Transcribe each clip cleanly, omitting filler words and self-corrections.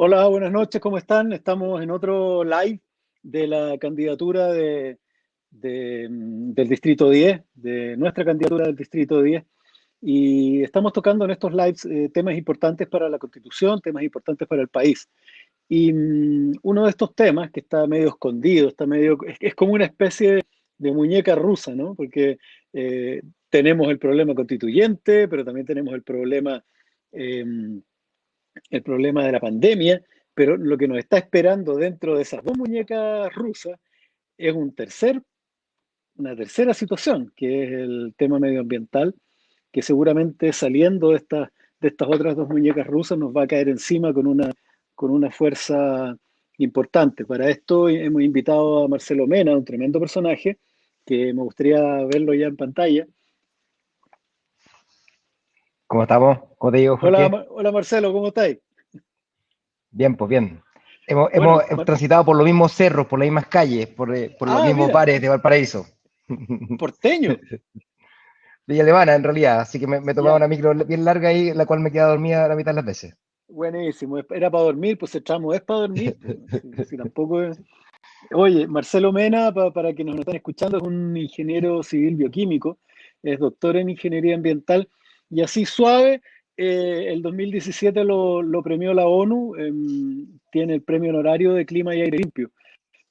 Hola, buenas noches, ¿cómo están? Estamos en otro live de la candidatura del Distrito 10, de nuestra candidatura del Distrito 10, y estamos tocando en estos lives temas importantes para la Constitución, temas importantes para el país. Y uno de estos temas que está medio escondido, es como una especie de muñeca rusa, ¿no? Porque tenemos el problema constituyente, pero también tenemos em, el problema de la pandemia, pero lo que nos está esperando dentro de esas dos muñecas rusas es una tercera situación, que es el tema medioambiental, que seguramente saliendo de estas otras dos muñecas rusas nos va a caer encima con una fuerza importante. Para esto hemos invitado a Marcelo Mena, un tremendo personaje, que me gustaría verlo ya en pantalla. ¿Cómo estamos? ¿Cómo te digo, Hola, Jorge? hola Marcelo, ¿cómo estáis? Bien, pues bien. Hemos Bueno, transitado por los mismos cerros, por las mismas calles, por los mismos mira, bares de Valparaíso. porteño, Villa Alemana, en realidad, así que me tomaba ya. una micro bien larga ahí, la cual me quedaba dormida la mitad de las veces. Buenísimo, era para dormir, pues el tramo es para dormir, pues, si tampoco es... Oye, Marcelo Mena, para quienes nos están escuchando, es un ingeniero civil bioquímico, es doctor en ingeniería ambiental y así suave, el 2017 lo premió la ONU, tiene el premio honorario de Clima y Aire Limpio.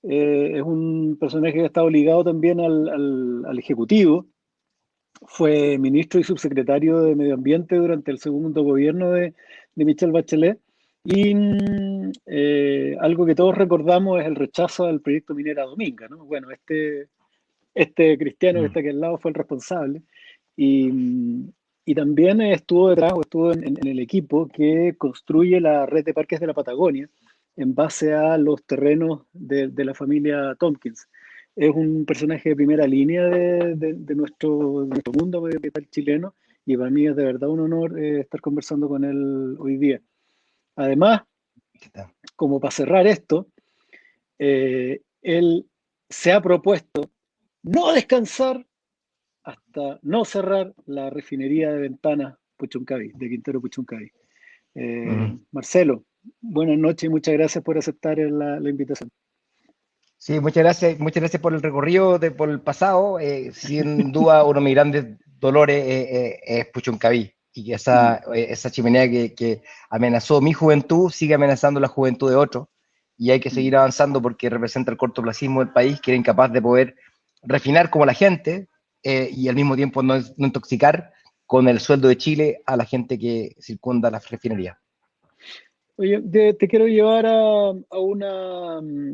Es un personaje que ha estado ligado también al Ejecutivo, fue ministro y subsecretario de Medio Ambiente durante el segundo gobierno de Michelle Bachelet. Y algo que todos recordamos es el rechazo al proyecto Minera Dominga, ¿no? Bueno, este cristiano que Mm. está aquí al lado fue el responsable. Y, y también estuvo detrás, o estuvo en el equipo que construye la red de parques de la Patagonia en base a los terrenos de la familia Tompkins. Es un personaje de primera línea de nuestro mundo medioambiental chileno y para mí es de verdad un honor estar conversando con él hoy día. Además, Aquí está. como para cerrar esto, él se ha propuesto no descansar hasta no cerrar la refinería de Ventanas Puchuncaví, de Quintero Puchuncaví. Mm. Marcelo, buenas noches y muchas gracias por aceptar la invitación. Sí, muchas gracias por el recorrido, por el pasado. Sin duda, uno de mis grandes dolores es Puchuncaví. Y que Mm, esa chimenea que amenazó mi juventud sigue amenazando la juventud de otros. Y hay que mm. seguir avanzando porque representa el cortoplacismo del país, que era incapaz de poder refinar como la gente y al mismo tiempo no intoxicar con el sueldo de Chile a la gente que circunda las refinerías. Oye, te quiero llevar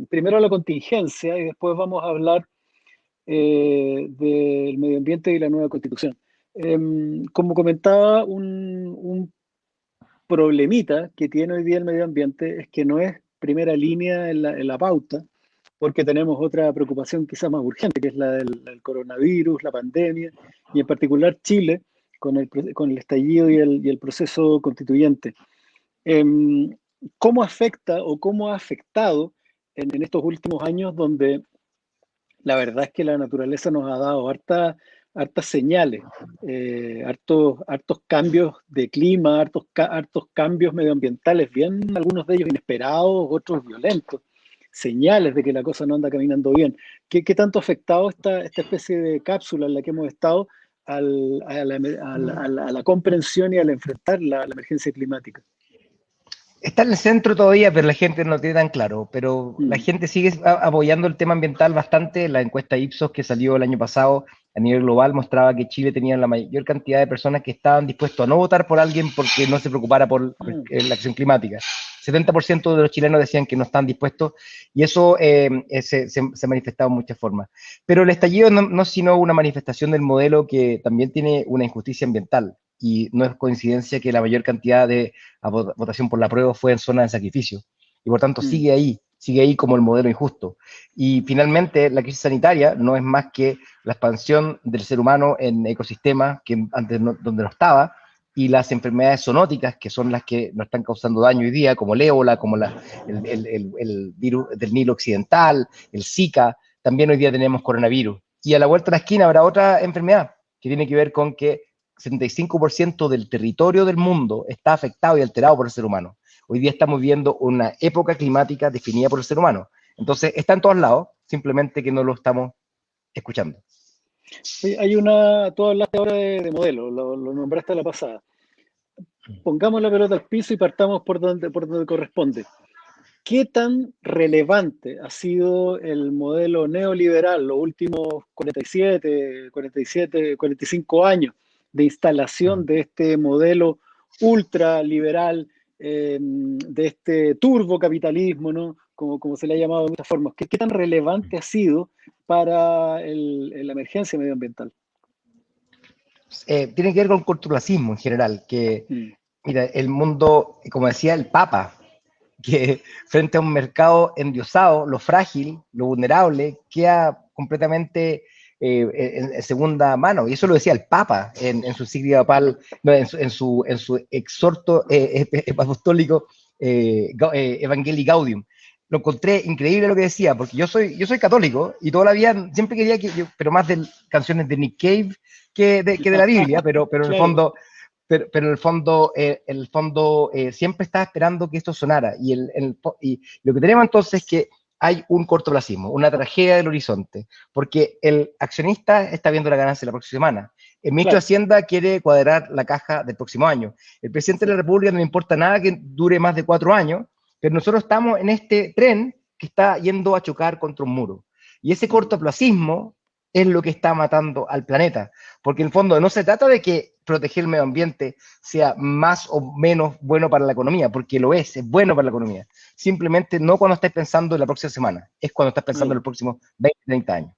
primero a la contingencia y después vamos a hablar del medio ambiente y la nueva constitución. Como comentaba, un problemita que tiene hoy día el medio ambiente es que no es primera línea en la pauta, porque tenemos otra preocupación quizás más urgente, que es la del coronavirus, la pandemia, y en particular Chile con el estallido y el proceso constituyente. Em, ¿Cómo afecta o cómo ha afectado en estos últimos años donde la verdad es que la naturaleza nos ha dado hartas señales, hartos cambios de clima, hartos cambios medioambientales, bien algunos de ellos inesperados, otros violentos, señales de que la cosa no anda caminando bien? ¿Qué tanto ha afectado esta especie de cápsula en la que hemos estado a la comprensión y al enfrentar la emergencia climática? Está en el centro todavía, pero la gente no lo tiene tan claro. Pero la Mm, gente sigue apoyando el tema ambiental bastante. La encuesta Ipsos que salió el año pasado a nivel global mostraba que Chile tenía la mayor cantidad de personas que estaban dispuestos a no votar por alguien porque no se preocupara por mm, la acción climática. 70% de los chilenos decían que no están dispuestos y eso se manifestaba en muchas formas. Pero el estallido no es sino una manifestación del modelo que también tiene una injusticia ambiental y no es coincidencia que la mayor cantidad de votación por la prueba fue en zona de sacrificio y por tanto mm, sigue ahí como el modelo injusto. Y finalmente la crisis sanitaria no es más que la expansión del ser humano en ecosistemas que antes donde no estaba y las enfermedades zoonóticas que son las que nos están causando daño hoy día, como el ébola, como el virus del Nilo Occidental, el Zika, también hoy día tenemos coronavirus. Y a la vuelta de la esquina habrá otra enfermedad que tiene que ver con que 75% del territorio del mundo está afectado y alterado por el ser humano. Hoy día estamos viviendo una época climática definida por el ser humano. Entonces, está en todos lados, simplemente que no lo estamos escuchando. Sí, tú hablaste ahora de modelo, lo nombraste a la pasada. Pongamos la pelota al piso y partamos por donde corresponde. ¿Qué tan relevante ha sido el modelo neoliberal los últimos 45 años de instalación de este modelo ultraliberal, de este turbocapitalismo, ¿no? Como se le ha llamado de muchas formas? ¿Qué tan relevante ha sido para la emergencia medioambiental? Tiene que ver con cortoplacismo en general, que, Mm, mira, el mundo, como decía el Papa, que frente a un mercado endiosado, lo frágil, lo vulnerable, queda completamente en segunda mano. Y eso lo decía el Papa en su encíclica papal, no, en su exhorto apostólico Evangelii Gaudium. Lo encontré increíble lo que decía, porque yo soy católico y toda la vida siempre quería pero más de canciones de Nick Cave que de la Biblia, pero en el claro. fondo pero en el fondo siempre estaba esperando que esto sonara. Y lo que tenemos entonces es que hay un cortoplacismo, una tragedia del horizonte, porque el accionista está viendo la ganancia la próxima semana. El ministro de Claro, Hacienda quiere cuadrar la caja del próximo año. El presidente de sí. la República no le importa nada que dure más de 4 años, pero nosotros estamos en este tren que está yendo a chocar contra un muro. Y ese cortoplacismo es lo que está matando al planeta, porque en el fondo no se trata de que proteger el medio ambiente sea más o menos bueno para la economía, porque lo es bueno para la economía. Simplemente no cuando estés pensando en la próxima semana, es cuando estás pensando en Ah. los próximos 20, 30 años.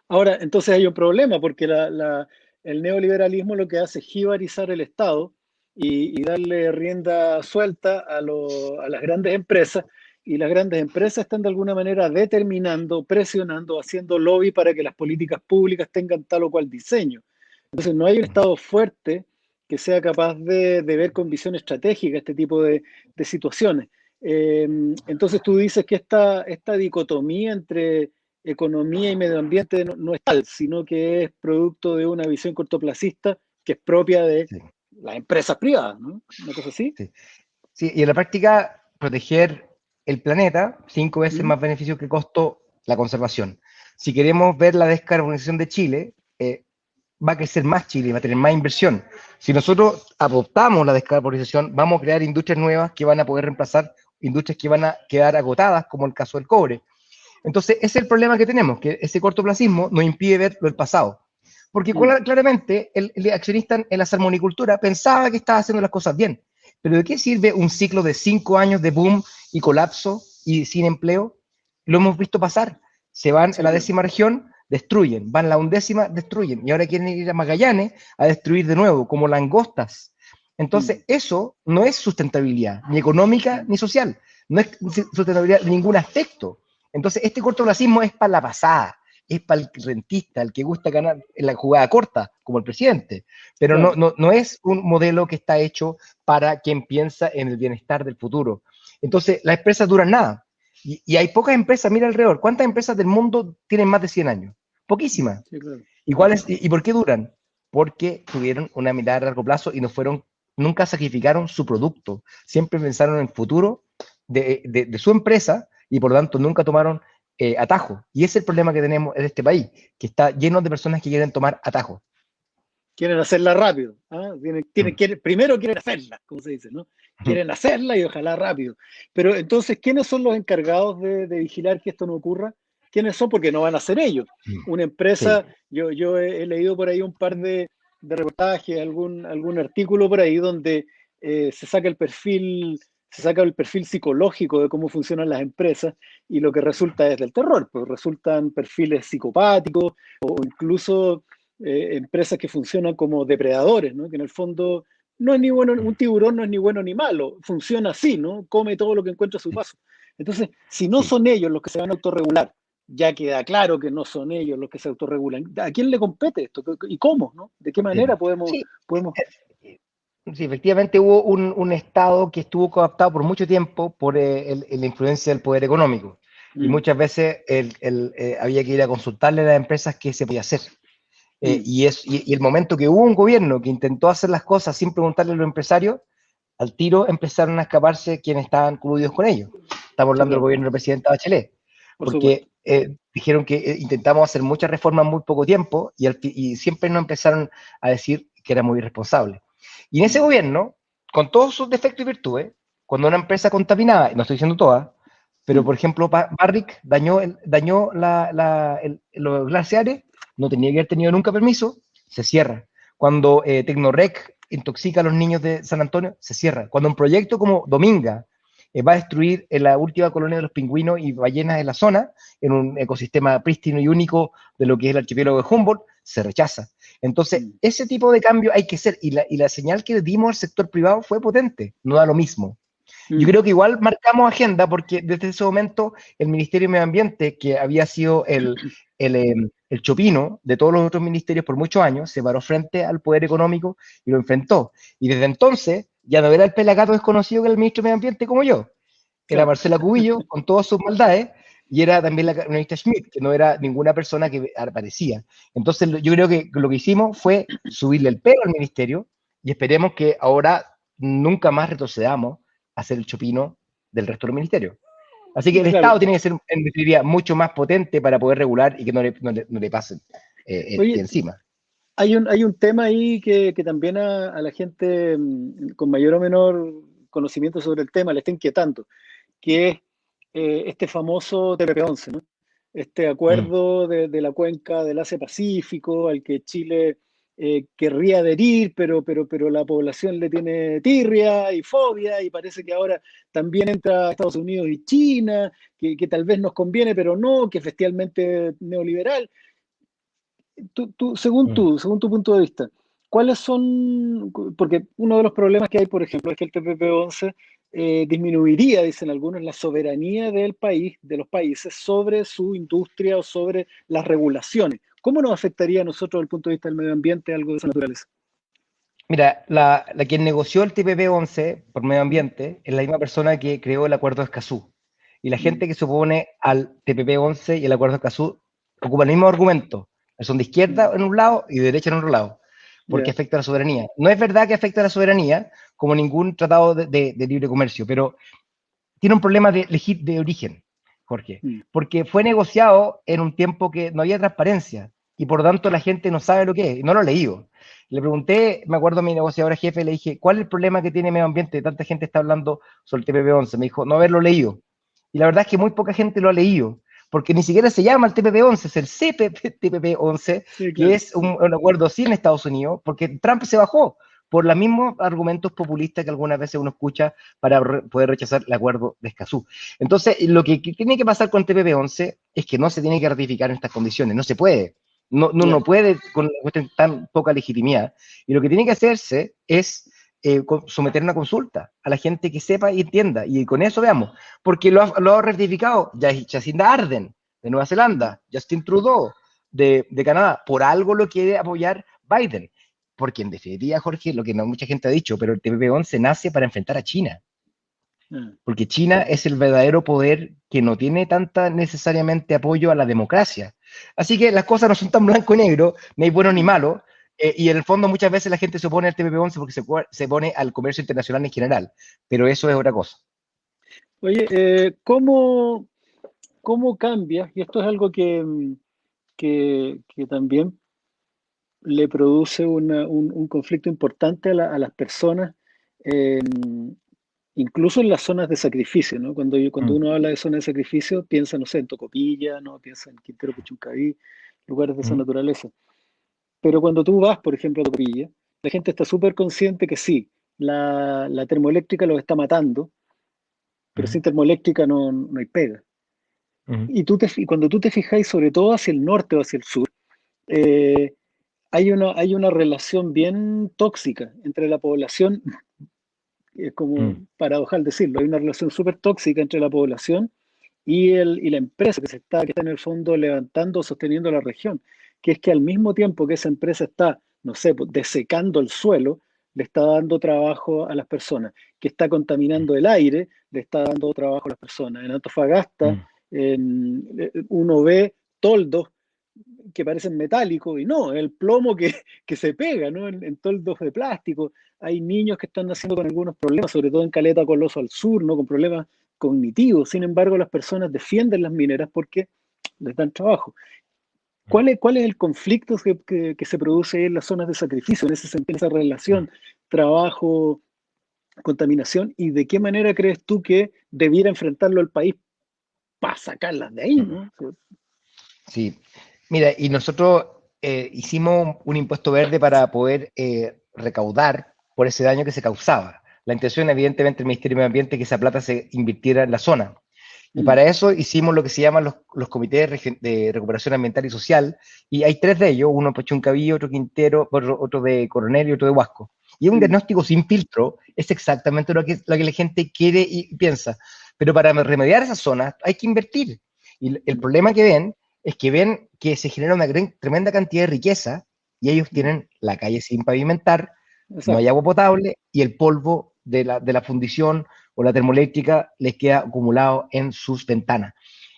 Ahora, entonces hay un problema porque el neoliberalismo lo que hace es jibarizar el Estado y darle rienda suelta a las grandes empresas, y las grandes empresas están de alguna manera determinando, presionando, haciendo lobby para que las políticas públicas tengan tal o cual diseño. Entonces no hay un Estado fuerte que sea capaz de ver con visión estratégica este tipo de situaciones. Eh, entonces tú dices que esta dicotomía entre economía y medio ambiente no es tal, sino que es producto de una visión cortoplacista que es propia de Sí, las empresas privadas, ¿no? Una cosa así. sí. Sí, y en la práctica, proteger el planeta, 5 veces ¿Mm? más beneficio que costo la conservación. Si queremos ver la descarbonización de Chile, va a crecer más Chile, va a tener más inversión. Si nosotros adoptamos la descarbonización, vamos a crear industrias nuevas que van a poder reemplazar industrias que van a quedar agotadas, como el caso del cobre. Entonces, ese es el problema que tenemos, que ese cortoplacismo nos impide ver lo del pasado. Porque Mm. claramente el accionista en la salmonicultura pensaba que estaba haciendo las cosas bien. Pero ¿de qué sirve un ciclo de 5 años de boom y colapso y sin empleo? Lo hemos visto pasar. Se van a Sí, la claro. 10ª región, destruyen. Van a la 11ª, destruyen. Y ahora quieren ir a Magallanes a destruir de nuevo, como langostas. Mm. Entonces, eso no es sustentabilidad, ni económica Mm. ni social. No es sustentabilidad de ningún aspecto. Entonces, este cortoplacismo es para la pasada, es para el rentista, el que gusta ganar en la jugada corta, como el presidente, pero Claro. no es un modelo que está hecho para quien piensa en el bienestar del futuro. Entonces, las empresas duran nada. Y hay pocas empresas, mira alrededor, ¿cuántas empresas del mundo tienen más de 100 años? Mm. Poquísimas. Sí, claro. Mm. ¿Y por qué duran? Porque tuvieron una mirada a largo plazo y nunca sacrificaron su producto. Siempre pensaron en el futuro de su empresa y por lo tanto nunca tomaron atajo. Y ese es el problema que tenemos en este país, que está lleno de personas que quieren tomar atajo. Quieren hacerla rápido. ¿Ah? Mm. Primero quieren hacerla, como se dice, ¿no? Quieren hacerla y ojalá rápido. Pero entonces, ¿quiénes son los encargados de vigilar que esto no ocurra? ¿Quiénes son? Porque no van a ser ellos. Una Sí, empresa, yo he leído por ahí un par de reportajes, algún artículo por ahí donde se saca el perfil psicológico de cómo funcionan las empresas, y lo que resulta es del terror, pues resultan perfiles psicopáticos o incluso empresas que funcionan como depredadores, ¿no? Que en el fondo no es ni bueno, un tiburón no es ni bueno ni malo, funciona así, ¿no? Come todo lo que encuentra a su paso. Entonces, si no sí. son ellos los que se van a autorregular, ya queda claro que no son ellos los que se autorregulan, ¿a quién le compete esto? ¿Y cómo? ¿No? ¿De qué manera Sí, podemos... sí, efectivamente hubo un Estado que estuvo cooptado por mucho tiempo por la influencia del poder económico. Y Mm, muchas veces había que ir a consultarle a las empresas qué se podía hacer. Mm, Y el momento que hubo un gobierno que intentó hacer las cosas sin preguntarle a los empresarios, al tiro empezaron a escaparse quienes estaban coludidos con ellos. Estamos sí, hablando del claro, gobierno del presidente Bachelet, por supuesto. porque dijeron que intentamos hacer muchas reformas en muy poco tiempo y siempre nos empezaron a decir que era muy irresponsable. Y en ese Mm, gobierno, con todos sus defectos y virtudes, cuando una empresa contaminaba, y no estoy diciendo todas, pero mm, por ejemplo Barrick dañó los glaciares, no tenía que haber tenido nunca permiso, se cierra. Cuando Tecnorec intoxica a los niños de San Antonio, se cierra. Cuando un proyecto como Dominga va a destruir la última colonia de los pingüinos y ballenas de la zona, en un ecosistema prístino y único de lo que es el archipiélago de Humboldt, se rechaza. Entonces, mm, ese tipo de cambio hay que ser, y la señal que dimos al sector privado fue potente, no da lo mismo. Yo mm, creo que igual marcamos agenda porque desde ese momento el Ministerio de Medio Ambiente, que había sido el chopino de todos los otros ministerios por muchos años, se paró frente al poder económico y lo enfrentó. Y desde entonces ya no era el pelagato desconocido que era el ministro de Medio Ambiente como yo, era claro, Marcela Cubillo con todas sus maldades y era también la ministra Schmidt, que no era ninguna persona que aparecía. Entonces yo creo que lo que hicimos fue subirle el pelo al ministerio y esperemos que ahora nunca más retrocedamos a ser el chopino del resto del ministerio. Así que el claro. Estado tiene que ser, en definitiva, mucho más potente para poder regular y que no le pasen Oye, encima. hay un tema ahí que también a la gente con mayor o menor conocimiento sobre el tema le está inquietando, que es este famoso TPP-11, ¿no? Este Mm. acuerdo de la cuenca del Asia-Pacífico al que Chile querría adherir, pero la población le tiene tirria y fobia y parece que ahora también entra Estados Unidos y China, que tal vez nos conviene, pero no, que es bestialmente neoliberal. Mm. Según tu punto de vista, ¿cuáles son? Porque uno de los problemas que hay, por ejemplo, es que el TPP-11 disminuiría, dicen algunos, la soberanía del país, de los países, sobre su industria o sobre las regulaciones. ¿Cómo nos afectaría a nosotros, desde el punto de vista del medio ambiente, algo de esa naturaleza? Mira, la quien negoció el TPP-11 por medio ¿Mm? ambiente es la misma persona que creó el Acuerdo de Escazú. Y la Mm, gente que se opone al TPP-11 y el Acuerdo de Escazú ocupa el mismo argumento. Son de izquierda mm, en un lado y de derecha en otro lado, porque ya, afecta a la soberanía. No es verdad que afecta a la soberanía como ningún tratado de libre comercio, pero tiene un problema de origen, Jorge, mm, porque fue negociado en un tiempo que no había transparencia y por lo tanto la gente no sabe lo que es, y no lo ha leído. Le pregunté, me acuerdo a mi negociadora jefe, le dije, ¿cuál es el problema que tiene medio ambiente? Tanta gente está hablando sobre el TPP-11. Me dijo, no haberlo leído. Y la verdad es que muy poca gente lo ha leído, porque ni siquiera se llama el TPP-11, es el CPP-11, sí, que claro. es un acuerdo sin Estados Unidos, porque Trump se bajó por los mismos argumentos populistas que algunas veces uno escucha para poder rechazar el acuerdo de Escazú. Entonces, lo que tiene que pasar con TPP-11 es que no se tiene que ratificar en estas condiciones, no se puede. No Ya, puede con una cuestión tan poca legitimidad. Y lo que tiene que hacerse es someter una consulta a la gente que sepa y entienda. Y con eso veamos. Porque lo ha ratificado Jacinda Ardern de Nueva mm, Zelanda, Justin Trudeau de Canadá. Por algo lo quiere apoyar Biden. Porque en definitiva, Jorge, lo que no mucha gente ha dicho, pero el TPP-11 nace para enfrentar a China. ah, Porque China es el verdadero poder que no tiene tanta necesariamente apoyo a la democracia. Así que las cosas no son tan blanco y negro, ni hay bueno ni mm. malo, y en el fondo muchas veces la gente se opone al TPP-11 porque se opone al comercio internacional en general, pero eso es otra cosa. Oye, ¿cómo cambia? Y esto es algo que también le produce un conflicto importante a las personas, eh, incluso en las zonas de sacrificio, ¿no? Cuando Mm, uno habla de zonas de sacrificio, piensa, no sé, en Tocopilla, ¿no? Piensa en Quintero Puchuncaví, lugares de esa mm, naturaleza. Pero cuando tú vas, por ejemplo, a Tocopilla, la gente está súper consciente que sí, la termoeléctrica los está matando, pero mm, sin termoeléctrica no hay pega. mm, Y cuando tú te fijáis, sobre todo hacia el norte o hacia el sur, eh, hay una relación bien tóxica entre la población, es como mm, paradojal decirlo, hay una relación súper tóxica entre la población y la empresa que está en el fondo levantando, sosteniendo la región, que es que al mismo tiempo que esa empresa está, no sé, pues, desecando el suelo, le está dando trabajo a las personas, que está contaminando el aire, le está dando trabajo a las personas. En Antofagasta mm, uno ve toldos que parecen metálicos, y no, es el plomo que se pega, ¿no? En toldos de plástico. Hay niños que están naciendo con algunos problemas, sobre todo en Caleta Coloso al sur, ¿no? Con problemas cognitivos. Sin embargo, las personas defienden las mineras porque les dan trabajo. ¿Cuál es el conflicto que se produce en las zonas de sacrificio, en ese sentido, en esa relación trabajo, contaminación, y de qué manera crees tú que debiera enfrentarlo el país para sacarlas de ahí, ¿no? Sí, mira, y nosotros hicimos un impuesto verde para poder recaudar por ese daño que se causaba. La intención, evidentemente, del Ministerio de Medio Ambiente es que esa plata se invirtiera en la zona. Y Mm, para eso hicimos lo que se llaman los comités de recuperación ambiental y social, y hay 3 de ellos, uno en Pachuncaví, otro Quintero, otro de Coronel y otro de Huasco. Y es un mm, diagnóstico sin filtro, es exactamente lo que la gente quiere y piensa. Pero para remediar esas zonas hay que invertir. Y el mm, problema que ven es que ven que se genera una tremenda cantidad de riqueza y ellos mm. tienen la calle sin pavimentar, no hay Exacto. agua potable y el polvo de la fundición o la termoeléctrica les queda acumulado en sus ventanas.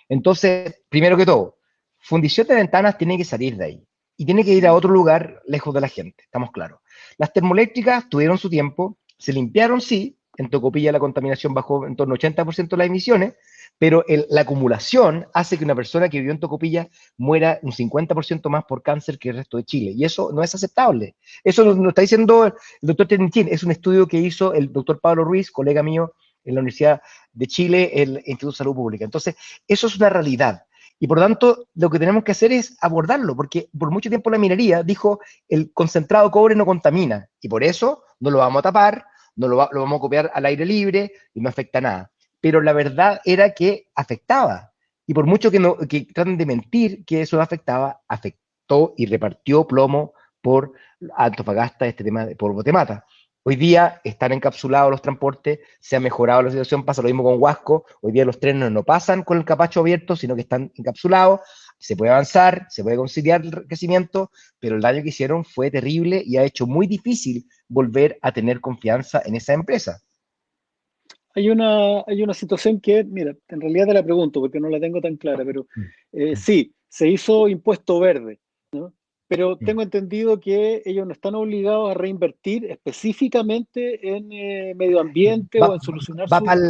Entonces, primero que todo, fundición de ventanas tiene que salir de ahí y tiene que ir a Mm, otro lugar lejos de la gente, estamos claros. Las termoeléctricas tuvieron su tiempo, se limpiaron, sí, en Tocopilla la contaminación bajó en torno al 80% de las emisiones, pero la acumulación hace que una persona que vivió en Tocopilla muera un 50% más por cáncer que el resto de Chile, y eso no es aceptable. Eso lo está diciendo el doctor Ternichín, es un estudio que hizo el doctor Pablo Ruiz, colega mío en la Universidad de Chile, el Instituto de Salud Pública. Entonces, eso es una realidad. Y por lo tanto, lo que tenemos que hacer es abordarlo, porque por mucho tiempo la minería dijo el concentrado de cobre no contamina, y por eso no lo vamos a tapar, lo vamos a copiar al aire libre y no afecta nada. Pero la verdad era que afectaba. Y por mucho que traten de mentir que eso no afectaba, afectó y repartió plomo por Antofagasta, este tema de polvo te mata. Hoy día están encapsulados los transportes, se ha mejorado la situación, pasa lo mismo con Huasco, hoy día los trenes no pasan con el capacho abierto, sino que están encapsulados, se puede avanzar, se puede conciliar el crecimiento, pero el daño que hicieron fue terrible y ha hecho muy difícil volver a tener confianza en esa empresa. hay una situación que, mira, en realidad te la pregunto porque no la tengo tan clara, pero sí, se hizo impuesto verde, ¿no? Pero tengo entendido que ellos no están obligados a reinvertir específicamente en medio ambiente Va, o en solucionar va sus... para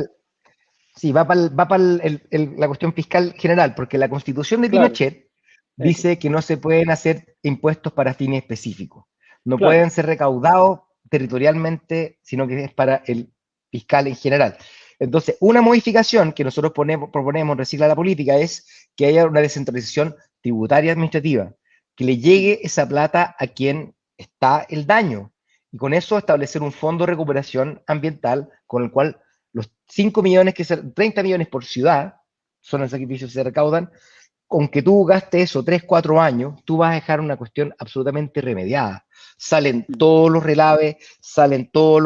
sí, va para la cuestión fiscal general, porque la constitución de Claro, Pinochet eso, dice que no se pueden hacer impuestos para fines específicos. No claro. pueden ser recaudados territorialmente, sino que es para el fiscal en general. Entonces, una modificación que nosotros proponemos en Recicla la Política es que haya una descentralización tributaria administrativa, que le Mm, llegue esa plata a quien está el daño. Y con eso establecer un fondo de recuperación ambiental con el cual los 5 millones, 30 millones por ciudad, son el sacrificio que se recaudan, con que tú gastes eso 3 4 años, tú vas a dejar una cuestión absolutamente remediada. Salen mm, todos los relaves, salen todos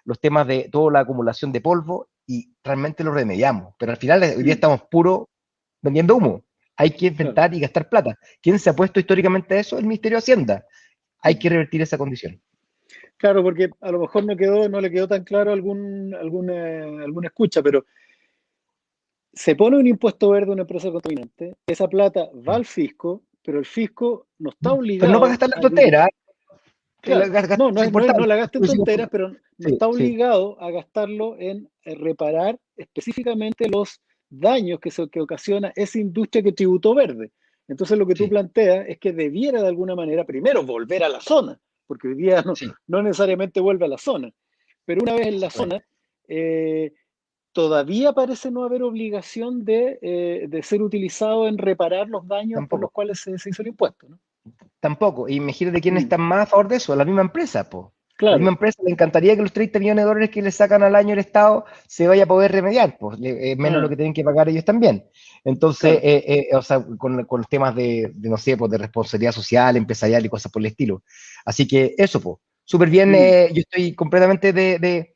los temas de toda la acumulación de polvo y realmente lo remediamos. Pero al final hoy día mm, estamos puro vendiendo humo. Hay que claro. enfrentar y gastar plata. ¿Quién se ha puesto históricamente a eso? El Ministerio de Hacienda. Hay Mm. que revertir esa condición. Claro, porque a lo mejor no le quedó tan claro alguna escucha, pero se pone un impuesto verde a una empresa contaminante, esa plata va al fisco, pero el fisco no está Pero no para obligado gastar la a tontera, que claro, no, es no importante. la gasta en tonteras, pero no Sí, está sí, obligado a gastarlo en reparar específicamente los daños que ocasiona esa industria que tributó verde. Entonces lo que tú sí, planteas es que debiera de alguna manera primero volver a la zona, porque hoy día sí, no necesariamente vuelve a la zona, pero una vez en la zona, exactamente. eh, todavía parece no haber obligación de ser utilizado en reparar los daños por los Tampoco, cuales se hizo el impuesto, ¿no? tampoco. Y imagínate quién Mm, está más a favor de eso, la misma empresa, po. La misma claro, empresa le encantaría que los 30 millones de dólares que le sacan al año el Estado se vaya a poder remediar, pues, menos lo ah, que tienen que pagar ellos también. Entonces, claro. o sea, con los temas no sé, pues, de responsabilidad social, empresarial y cosas por el estilo. Así que eso, pues, súper bien, Mm, yo estoy completamente de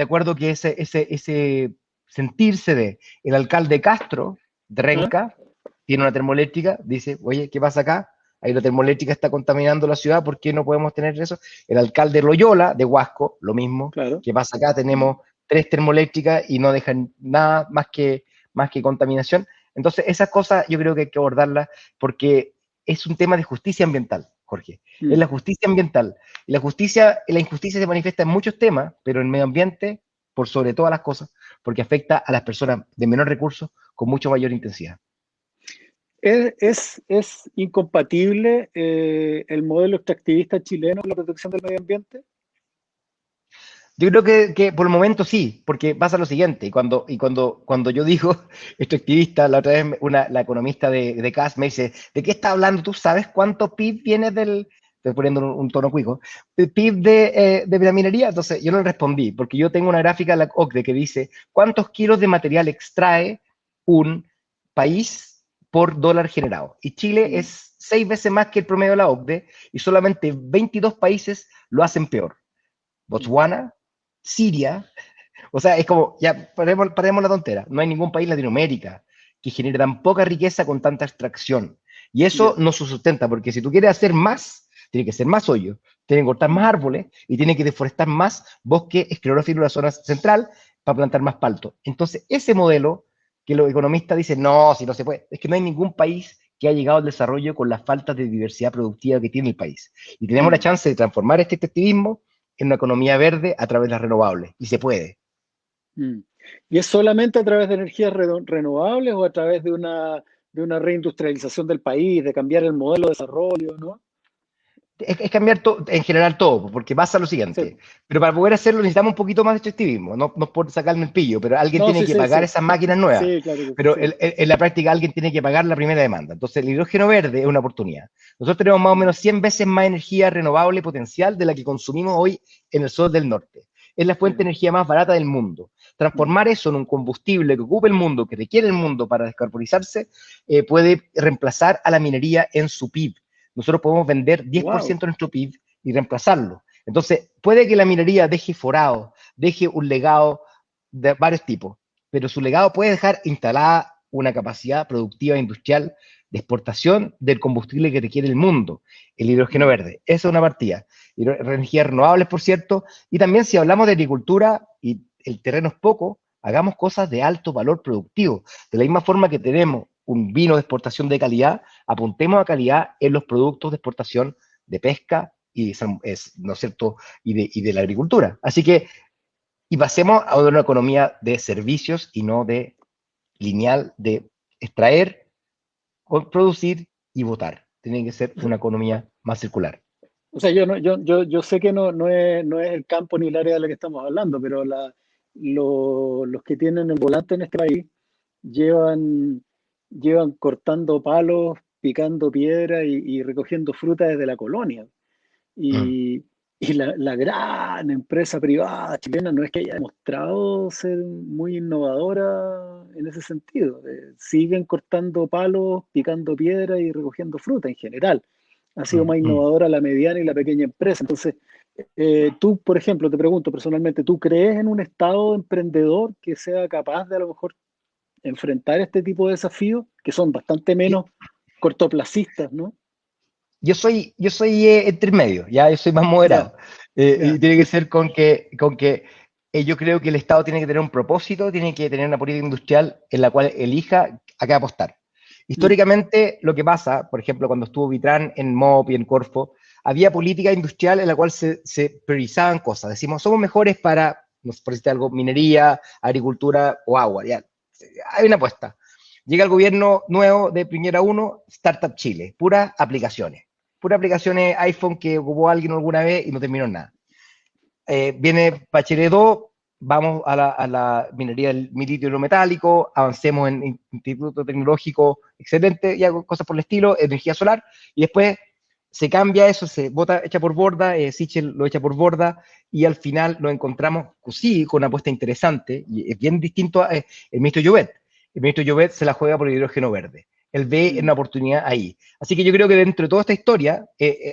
acuerdo que ese sentirse de el alcalde Castro, de ah, Renca, tiene una termoeléctrica, dice, oye, ¿qué pasa acá? Ahí la termoeléctrica está contaminando la ciudad, ¿por qué no podemos tener eso? El alcalde Loyola, de Huasco, lo mismo. claro. ¿Qué pasa acá? Mm, Tenemos 3 termoeléctricas y no dejan nada más que contaminación. Entonces, esas cosas yo creo que hay que abordarlas porque es un tema de justicia ambiental, Jorge. Es la justicia ambiental. Y la injusticia se manifiesta en muchos temas, pero en medio ambiente, por sobre todas las cosas, porque afecta a las personas de menor recursos con mucho mayor intensidad. ¿Es incompatible el modelo extractivista chileno con la protección del medio ambiente? Yo creo que por el momento sí, porque pasa lo siguiente, cuando yo digo extractivista, la otra vez la economista de CAS me dice, ¿de qué está hablando? ¿Tú sabes cuánto PIB viene del, estoy poniendo un tono cuico, el PIB de la minería? Entonces yo no le respondí, porque yo tengo una gráfica de la OCDE que dice, ¿cuántos kilos de material extrae un país por dólar generado? Y Chile es 6 veces más que el promedio de la OCDE, y solamente 22 países lo hacen peor. Botswana, Siria, o sea, es como, ya, paremos la tontera, no hay ningún país en Latinoamérica que genere tan poca riqueza con tanta extracción. Y eso no se sustenta, porque si tú quieres hacer más, tiene que ser más hoyo, tiene que cortar más árboles y tiene que deforestar más bosque esclerófilo en la zona central para plantar más palto. Entonces, ese modelo que los economistas dicen, no, si no se puede, es que no hay ningún país que ha llegado al desarrollo con las faltas de diversidad productiva que tiene el país. Y tenemos la chance de transformar este extractivismo en una economía verde a través de las renovables, y se puede. ¿Y es solamente a través de energías renovables o a través de una reindustrialización del país, de cambiar el modelo de desarrollo, ¿no? Es cambiar en general todo, porque pasa lo Sí, siguiente. Pero para poder hacerlo necesitamos un poquito más de extractivismo, no por sacarme el pillo, pero alguien no, tiene sí, que sí, pagar sí. esas máquinas nuevas. Sí, claro que Pero sí. en la práctica alguien tiene que pagar la primera demanda. Entonces el hidrógeno verde es una oportunidad. Nosotros tenemos más o menos 100 veces más energía renovable potencial de la que consumimos hoy en el sol del norte. Es la fuente de energía más barata del mundo. Transformar eso en un combustible que ocupe el mundo, que requiere el mundo para descarbonizarse, puede reemplazar a la minería en su PIB. Nosotros podemos vender 10% Wow. de nuestro PIB y reemplazarlo. Entonces, puede que la minería deje forado, deje un legado de varios tipos, pero su legado puede dejar instalada una capacidad productiva industrial de exportación del combustible que requiere el mundo, el hidrógeno verde. Esa es una partida. Energías renovables, por cierto, y también si hablamos de agricultura y el terreno es poco, hagamos cosas de alto valor productivo. De la misma forma que tenemos un vino de exportación de calidad, apuntemos a calidad en los productos de exportación de pesca, y ¿no es cierto? Y de la agricultura. Así que, y pasemos a una economía de servicios y no de lineal, de extraer, producir y votar. Tiene que ser una economía más circular. O sea, yo sé que no es el campo ni el área de la que estamos hablando, pero los que tienen el volante en este país llevan, llevan cortando palos, picando piedra y recogiendo fruta desde la colonia. Mm. Y la gran empresa privada chilena no es que haya demostrado ser muy innovadora en ese sentido. Siguen cortando palos, picando piedra y recogiendo fruta en general. Ha sido más innovadora la mediana y la pequeña empresa. Entonces, tú, por ejemplo, te pregunto personalmente, ¿tú crees en un Estado emprendedor que sea capaz de a lo mejor enfrentar este tipo de desafíos que son bastante menos cortoplacistas, ¿no? Yo soy entre medio, ya yo soy más Ya, moderado. Y ya. tiene que ser con que yo creo que el Estado tiene que tener un propósito, tiene que tener una política industrial en la cual elija a qué apostar. Mm, Históricamente, lo que pasa, por ejemplo, cuando estuvo Vitrán en MOP y en Corfo, había política industrial en la cual se priorizaban cosas. Decimos, somos mejores para, no sé, por decirte algo, minería, agricultura o agua. Ya. Hay una apuesta. Llega el gobierno nuevo de Piñera 1, Startup Chile, puras aplicaciones iPhone que ocupó alguien alguna vez y no terminó en nada. Viene Bachelet 2, vamos a la minería del litio y lo metálico, avancemos en instituto tecnológico excelente, y hago cosas por el estilo, energía solar, y después se cambia eso, se bota, echa por borda, Sichel lo echa por borda, y al final lo encontramos, sí, con una apuesta interesante, y es bien distinto a el ministro Llobet. El ministro Llobet se la juega por el hidrógeno verde. Él ve mm. una oportunidad ahí. Así que yo creo que dentro de toda esta historia,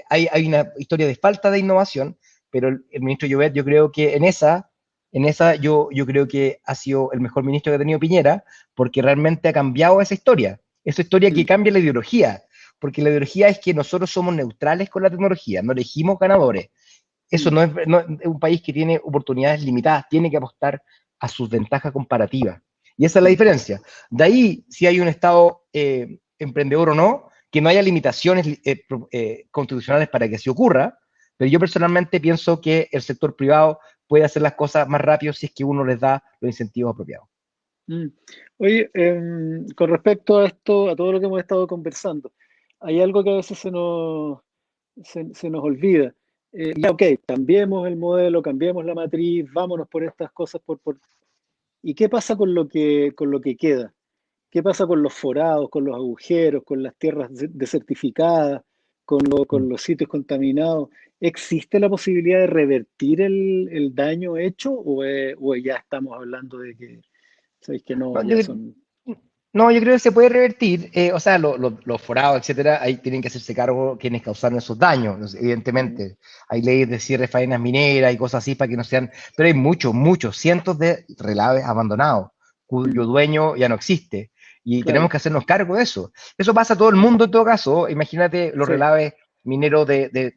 hay una historia de falta de innovación, pero el ministro Llobet, yo creo que yo creo que ha sido el mejor ministro que ha tenido Piñera, porque realmente ha cambiado esa historia que Mm, cambia la ideología, porque la ideología es que nosotros somos neutrales con la tecnología, no elegimos ganadores. Eso mm, no es un país que tiene oportunidades limitadas, tiene que apostar a sus ventajas comparativas. Y esa es la mm, diferencia. De ahí, si hay un Estado emprendedor o no, que no haya limitaciones constitucionales para que así ocurra, pero yo personalmente pienso que el sector privado puede hacer las cosas más rápido si es que uno les da los incentivos apropiados. Mm. Oye, con respecto a esto, a todo lo que hemos estado conversando, hay algo que a veces se nos olvida. Ya, ok, cambiemos el modelo, cambiemos la matriz, vámonos por estas cosas. ¿Y qué pasa con lo que queda? ¿Qué pasa con los forados, con los agujeros, con las tierras desertificadas, con los sitios contaminados? ¿Existe la posibilidad de revertir el daño hecho o ya estamos hablando de que, sabéis que no, No, ya son... no, yo creo que se puede revertir, o sea, los forados, etcétera, ahí tienen que hacerse cargo quienes causaron esos daños, Mm, evidentemente. Hay leyes de cierre de faenas mineras y cosas así para que no sean, pero hay muchos, muchos, cientos de relaves abandonados, cuyo mm, dueño ya no existe, y tenemos claro, que hacernos cargo de eso. Eso pasa a todo el mundo en todo caso. Imagínate los sí. relaves mineros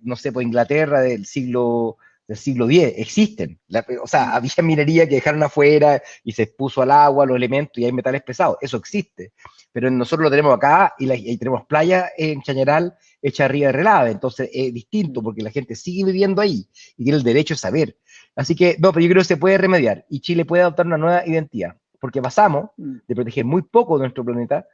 no sé, pues Inglaterra del siglo X, existen. O sea, Mm, había minería que dejaron afuera y se expuso al agua, los elementos, y hay metales pesados. Eso existe. Pero nosotros lo tenemos acá y tenemos playa en Chañaral hecha arriba de relave. Entonces es distinto mm, porque la gente sigue viviendo ahí y tiene el derecho a saber. Así que, no, pero yo creo que se puede remediar y Chile puede adoptar una nueva identidad. Porque pasamos mm, de proteger muy poco de nuestro planeta,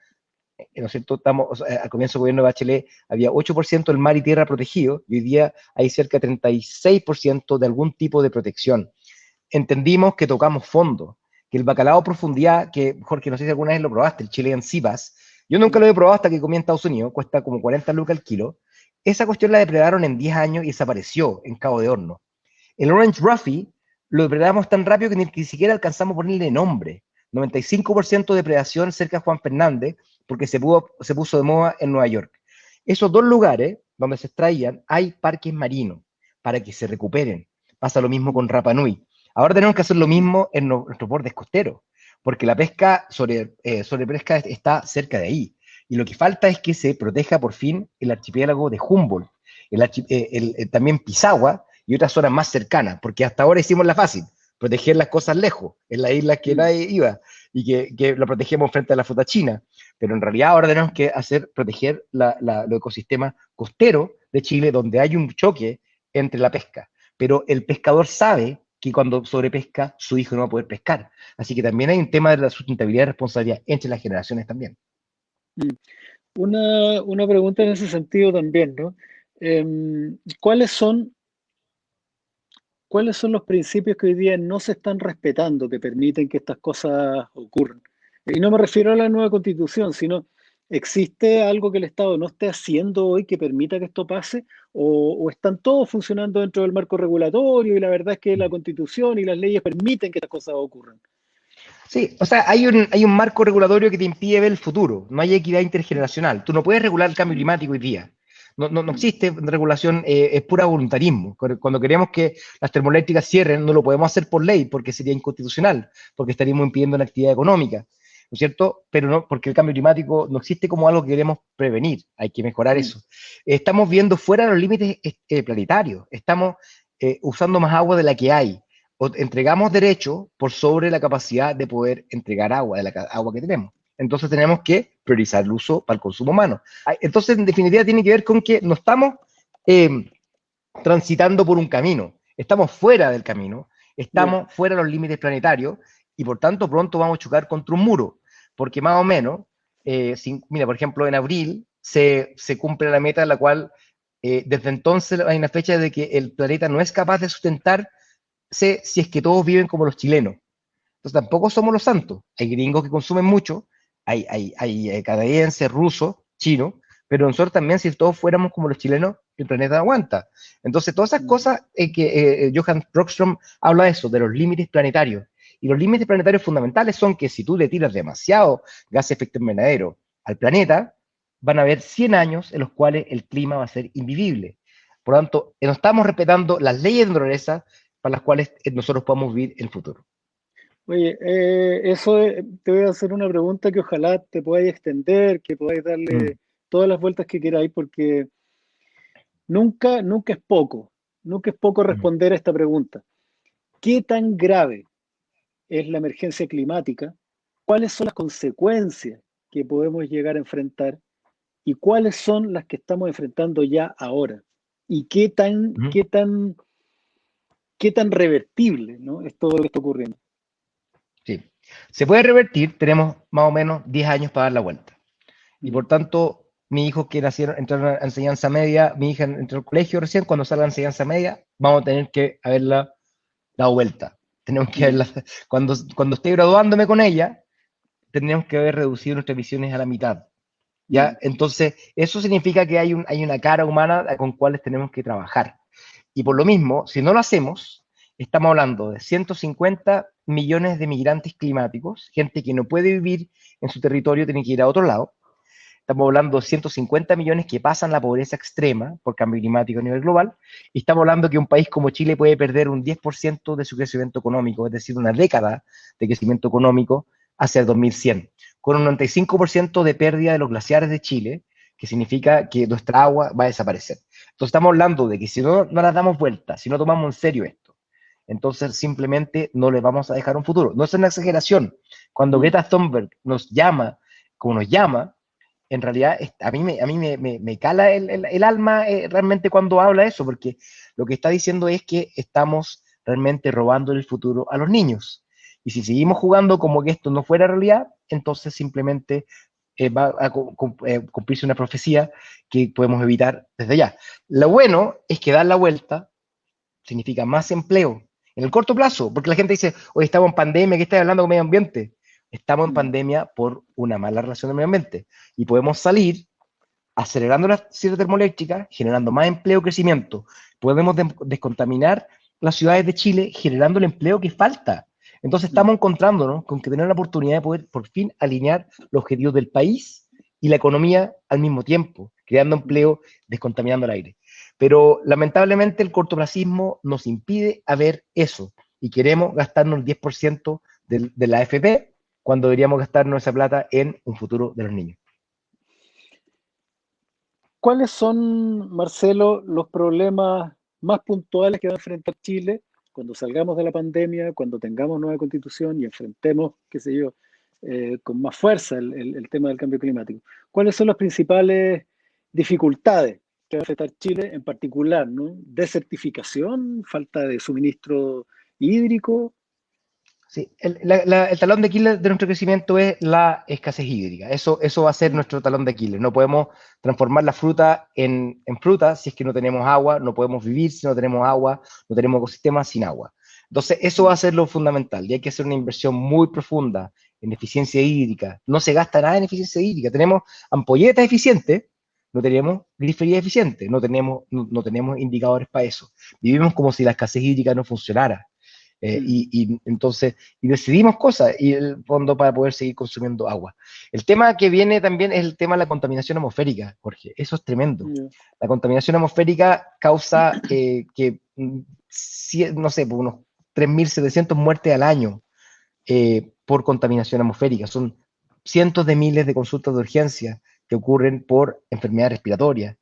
¿no es cierto? O sea, al comienzo del gobierno de Bachelet había 8% del mar y tierra protegido y hoy día hay cerca de 36% de algún tipo de protección. Entendimos que tocamos fondo, que el bacalao a profundidad, que Jorge, no sé si alguna vez lo probaste, el Chilean Sea Bass, yo nunca mm, lo he probado hasta que comí en Estados Unidos, cuesta como 40 lucas el kilo. Esa cuestión la depredaron en 10 años y desapareció en Cabo de Horno. El Orange Ruffy lo depredamos tan rápido que ni siquiera alcanzamos a ponerle nombre. 95% de depredación cerca de Juan Fernández, porque se puso de moda en Nueva York. Esos dos lugares donde se extraían, hay parques marinos para que se recuperen. Pasa lo mismo mm, con Rapa Nui. Ahora tenemos que hacer lo mismo en nuestros bordes costeros, porque la pesca sobre pesca está cerca de ahí. Y lo que falta es que se proteja por fin el archipiélago de Humboldt, también Pisagua, y otras zonas más cercanas, porque hasta ahora hicimos la fácil, proteger las cosas lejos, en las islas que mm. nadie iba, y que lo protegemos frente a la flota china. Pero en realidad ahora tenemos que proteger los ecosistemas costeros de Chile, donde hay un choque entre la pesca. Pero el pescador sabe que cuando sobrepesca, su hijo no va a poder pescar. Así que también hay un tema de la sustentabilidad y responsabilidad entre las generaciones también. Mm. Una pregunta en ese sentido también, ¿no? Em, ¿cuáles son, ¿cuáles son los principios que hoy día no se están respetando que permiten que estas cosas ocurran? Y no me refiero a la nueva constitución, sino, ¿existe algo que el Estado no esté haciendo hoy que permita que esto pase? O están todos funcionando dentro del marco regulatorio y la verdad es que la constitución y las leyes permiten que estas cosas ocurran? Sí, o sea, hay un marco regulatorio que te impide ver el futuro. No hay equidad intergeneracional. Tú no puedes regular el cambio Mm, climático hoy día. No mm, existe regulación, es pura voluntarismo. Cuando queremos que las termoeléctricas cierren, no lo podemos hacer por ley porque sería inconstitucional, porque estaríamos impidiendo la actividad económica, ¿no es cierto? Pero no, porque el cambio climático no existe como algo que queremos prevenir, hay que mejorar mm, eso. Estamos viendo fuera de los límites planetarios, estamos usando más agua de la que hay, o entregamos derechos por sobre la capacidad de poder entregar agua, de la agua que tenemos. Entonces tenemos que priorizar el uso para el consumo humano. Entonces, en definitiva, tiene que ver con que no estamos eh, transitando por un camino, estamos fuera del camino, ya, estamos fuera de los límites planetarios y por tanto pronto vamos a chocar contra un muro, porque más o menos, mira, por ejemplo, en abril se cumple la meta en la cual desde entonces hay una fecha de que el planeta no es capaz de sustentar si es que todos viven como los chilenos. Entonces tampoco somos los santos. Hay gringos que consumen mucho, hay canadienses, rusos, chinos, pero nosotros también, si todos fuéramos como los chilenos, el planeta no aguanta. Entonces, todas esas mm, cosas que Johann Rockström habla de eso, de los límites planetarios. Y los límites planetarios fundamentales son que si tú le tiras demasiado gas de efecto invernadero al planeta, van a haber 100 años en los cuales el clima va a ser invivible. Por lo tanto, no estamos respetando las leyes de naturaleza para las cuales nosotros podamos vivir en el futuro. oye, te voy a hacer una pregunta que ojalá te podáis extender, que podáis Mm, darle todas las vueltas que queráis, porque nunca es poco, nunca es poco mm. responder a esta pregunta. ¿Qué tan grave es la emergencia climática? ¿Cuáles son las consecuencias que podemos llegar a enfrentar? y cuáles son las que estamos enfrentando ya ahora. Y qué tan revertible, ¿no?, es todo lo que está ocurriendo. Sí. Se puede revertir, tenemos más o menos 10 años para dar la vuelta. Y Mm. por tanto, mi hijo que entraron a enseñanza media, mi hija entró al colegio recién, cuando salga a enseñanza media, vamos a tener que haberla dado vuelta. Tenemos que Mm. haberla, cuando esté graduándome con ella, tendríamos que haber reducido nuestras emisiones a la mitad. ¿Ya? Mm. Entonces, eso significa que hay una cara humana con cuales tenemos que trabajar. Y por lo mismo, si no lo hacemos, estamos hablando de 150 millones de migrantes climáticos, gente que no puede vivir en su territorio, tiene que ir a otro lado. Estamos hablando de 150 millones que pasan la pobreza extrema por cambio climático a nivel global. Y estamos hablando que un país como Chile puede perder un 10% de su crecimiento económico, es decir, una década de crecimiento económico hacia el 2100, con un 95% de pérdida de los glaciares de Chile, que significa que nuestra agua va a desaparecer. Entonces estamos hablando de que si no las damos vuelta, si no tomamos en serio esto, entonces simplemente no le vamos a dejar un futuro. No es una exageración. Cuando Mm. Greta Thunberg nos llama, como nos llama, en realidad a mí me cala el alma realmente cuando habla eso, porque lo que está diciendo es que estamos realmente robando el futuro a los niños. Y si seguimos jugando como que esto no fuera realidad, entonces simplemente va a cumplirse una profecía que podemos evitar desde ya. Lo bueno es que dar la vuelta significa más empleo en el corto plazo, porque la gente dice, hoy estamos en pandemia, ¿qué estás hablando con medio ambiente? Estamos en Mm. pandemia por una mala relación del medio ambiente y podemos salir acelerando las cierres termoeléctricas, generando más empleo y crecimiento. Podemos descontaminar las ciudades de Chile generando el empleo que falta. Entonces Mm. estamos encontrándonos con que tener la oportunidad de poder por fin alinear los objetivos del país y la economía al mismo tiempo, creando Mm. empleo, descontaminando el aire. Pero lamentablemente el cortoplacismo nos impide ver eso y queremos gastarnos el 10% de la AFP cuando deberíamos gastarnos esa plata en un futuro de los niños. ¿Cuáles son, Marcelo, los problemas más puntuales que va a enfrentar Chile cuando salgamos de la pandemia, cuando tengamos nueva constitución y enfrentemos, qué sé yo, con más fuerza el tema del cambio climático? ¿Cuáles son las principales dificultades que va a enfrentar Chile en particular, ¿no? ¿Desertificación? ¿Falta de suministro hídrico? Sí, el talón de Aquiles de nuestro crecimiento es la escasez hídrica. Eso va a ser Mm. nuestro talón de Aquiles. No podemos transformar la fruta en fruta si es que no tenemos agua, no podemos vivir si no tenemos agua, no tenemos ecosistemas sin agua. Entonces, eso va Mm. a ser lo fundamental y hay que hacer una inversión muy profunda en eficiencia hídrica. No se gasta nada en eficiencia hídrica. Tenemos ampolletas eficientes, no tenemos grifería eficiente, no tenemos indicadores para eso. Vivimos como si la escasez hídrica no funcionara. Mm. Entonces, decidimos cosas y el fondo para poder seguir consumiendo agua. El tema que viene también es el tema de la contaminación atmosférica, Jorge. Eso es tremendo. Ya. La contaminación atmosférica causa no sé, unos 3.700 muertes al año por contaminación atmosférica. Son cientos de miles de consultas de urgencia que ocurren por enfermedades respiratorias.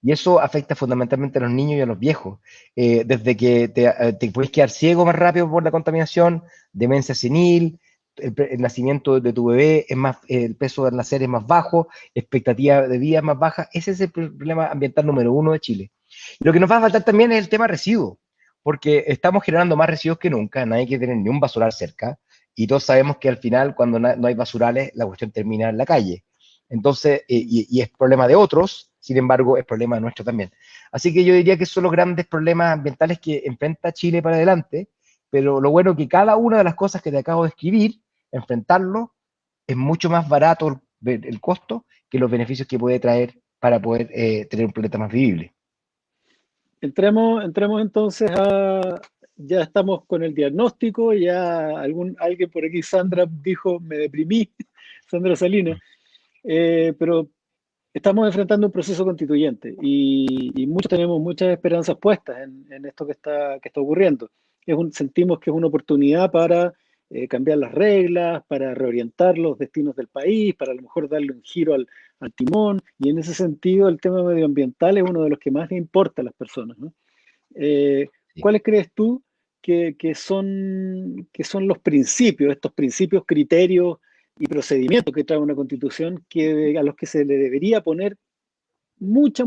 Y eso afecta fundamentalmente a los niños y a los viejos. Desde que te puedes quedar ciego más rápido por la contaminación, demencia senil, el nacimiento de tu bebé es más, el peso del nacer es más bajo, expectativa de vida es más baja. Ese es el problema ambiental número uno de Chile. Y lo que nos va a faltar también es el tema residuos, porque estamos generando más residuos que nunca, nadie quiere tener ni un basural cerca, y todos sabemos que al final, cuando no hay basurales, la cuestión termina en la calle. Entonces, y es problema de otros, sin embargo, es problema nuestro también. Así que yo diría que son los grandes problemas ambientales que enfrenta Chile para adelante, pero lo bueno es que cada una de las cosas que te acabo de escribir, enfrentarlo, es mucho más barato el costo que los beneficios que puede traer para poder tener un planeta más vivible. Entremos entonces ya estamos con el diagnóstico, ya alguien por aquí, Sandra, dijo, me deprimí, Sandra Salinas, pero estamos enfrentando un proceso constituyente y muchos tenemos muchas esperanzas puestas en esto que está ocurriendo. Sentimos que es una oportunidad para cambiar las reglas, para reorientar los destinos del país, para a lo mejor darle un giro al timón, y en ese sentido el tema medioambiental es uno de los que más le importa a las personas, ¿no? Sí. ¿Cuáles crees tú que son los principios, estos principios, criterios y procedimientos que trae una constitución a los que se le debería poner mucho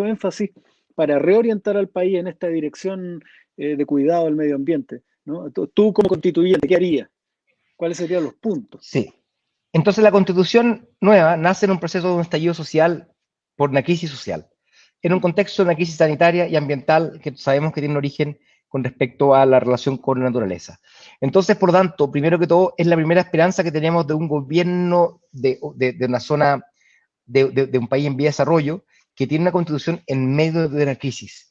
énfasis para reorientar al país en esta dirección de cuidado del medio ambiente, ¿no? Tú como constituyente, ¿qué harías? ¿Cuáles serían los puntos? Sí. Entonces la constitución nueva nace en un proceso de un estallido social por una crisis social, en un contexto de una crisis sanitaria y ambiental que sabemos que tiene un origen con respecto a la relación con la naturaleza. Entonces, por lo tanto, primero que todo, es la primera esperanza que tenemos de un gobierno de una zona, de un país en vía de desarrollo, que tiene una constitución en medio de la crisis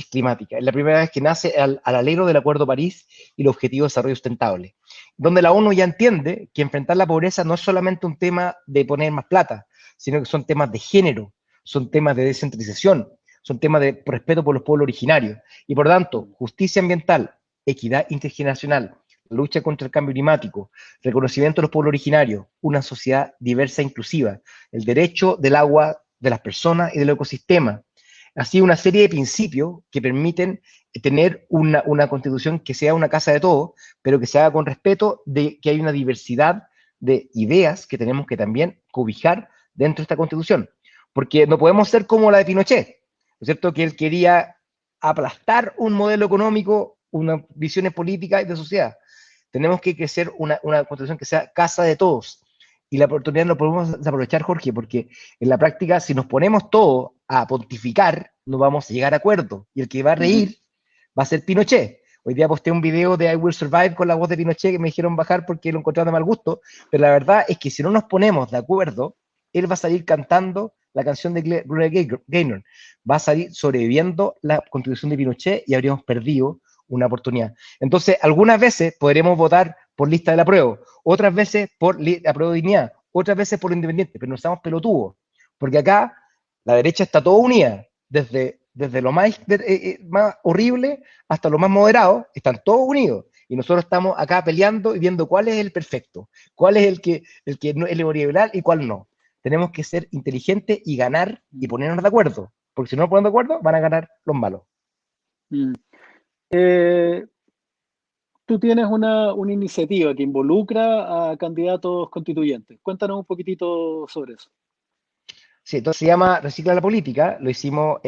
climática. Es la primera vez que nace al alero del Acuerdo de París y el Objetivo de Desarrollo Sustentable, donde la ONU ya entiende que enfrentar la pobreza no es solamente un tema de poner más plata, sino que son temas de género, son temas de descentralización, son temas de respeto por los pueblos originarios. Y por lo tanto, justicia ambiental, equidad intergeneracional, lucha contra el cambio climático, reconocimiento de los pueblos originarios, una sociedad diversa e inclusiva, el derecho del agua de las personas y del ecosistema. Así una serie de principios que permiten tener una constitución que sea una casa de todos, pero que se haga con respeto de que hay una diversidad de ideas que tenemos que también cobijar dentro de esta constitución. Porque no podemos ser como la de Pinochet, ¿no es cierto? Que él quería aplastar un modelo económico, unas visiones políticas y de sociedad. Tenemos que crecer una constitución que sea casa de todos. Y la oportunidad no podemos aprovechar, Jorge, porque en la práctica, si nos ponemos todos a pontificar, no vamos a llegar a acuerdo. Y el que va a reír va a ser Pinochet. Hoy día posté un video de I Will Survive con la voz de Pinochet que me dijeron bajar porque lo encontraron de mal gusto, pero la verdad es que si no nos ponemos de acuerdo, él va a salir cantando la canción de Gloria Gaynor, va a salir sobreviviendo la constitución de Pinochet y habríamos perdido una oportunidad. Entonces, algunas veces podremos votar por lista del apruebo, otras veces por apruebo de dignidad, otras veces por independiente, pero no estamos pelotudos, porque acá la derecha está toda unida, desde lo más horrible hasta lo más moderado, están todos unidos. Y nosotros estamos acá peleando y viendo cuál es el perfecto, cuál es el que no es liberal y cuál no. Tenemos que ser inteligentes y ganar y ponernos de acuerdo, porque si no nos ponemos de acuerdo, van a ganar los malos. Tú tienes una iniciativa que involucra a candidatos constituyentes. Cuéntanos un poquitito sobre eso. Sí, entonces se llama Recicla la Política, lo hicimos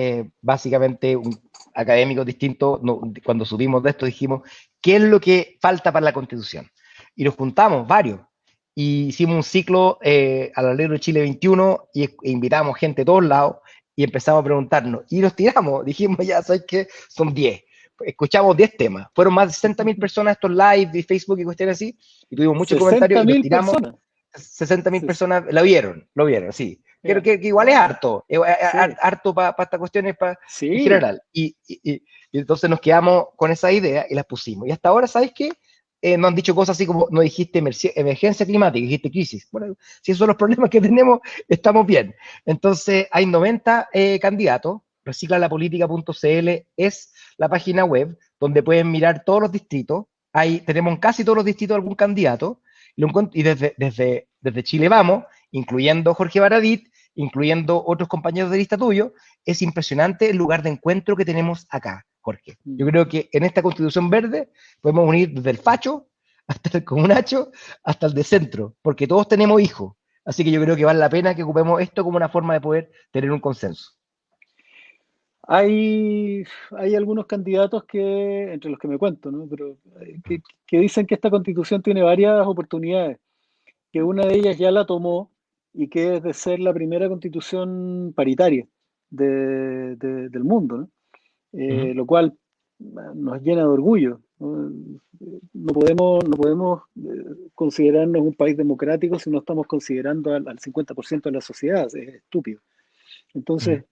básicamente un académico distinto, no, cuando subimos de esto dijimos, ¿qué es lo que falta para la Constitución? Y nos juntamos varios, y hicimos un ciclo al alero de Chile 21 e invitamos gente de todos lados y empezamos a preguntarnos, y nos tiramos, dijimos ya, ¿sabes qué? Son 10. Escuchamos 10 temas, fueron más de 60.000 personas estos live de Facebook y cuestiones así, y tuvimos muchos comentarios y nos 60.000 tiramos. personas. 60.000 personas lo vieron, sí. Creo que igual es harto, harto para estas cuestiones en general. Y entonces nos quedamos con esa idea y las pusimos. Y hasta ahora, ¿sabes qué? Nos han dicho cosas así como, no dijiste emergencia climática, dijiste crisis. Bueno, si esos son los problemas que tenemos, estamos bien. Entonces, hay 90 candidatos. Reciclalapolitica.cl es la página web donde pueden mirar todos los distritos. Tenemos en casi todos los distritos algún candidato. Y desde Chile Vamos, incluyendo Jorge Baradit, incluyendo otros compañeros de lista tuyo, es impresionante el lugar de encuentro que tenemos acá, Jorge. Yo creo que en esta Constitución Verde podemos unir desde el facho hasta el comunacho, hasta el de centro, porque todos tenemos hijos. Así que yo creo que vale la pena que ocupemos esto como una forma de poder tener un consenso. Hay algunos candidatos que, entre los que me cuento, ¿no? Pero que dicen que esta constitución tiene varias oportunidades, que una de ellas ya la tomó y que es de ser la primera constitución paritaria del mundo, ¿no? Lo cual nos llena de orgullo, ¿no? No podemos considerarnos un país democrático si no estamos considerando al 50% de la sociedad, es estúpido. Entonces,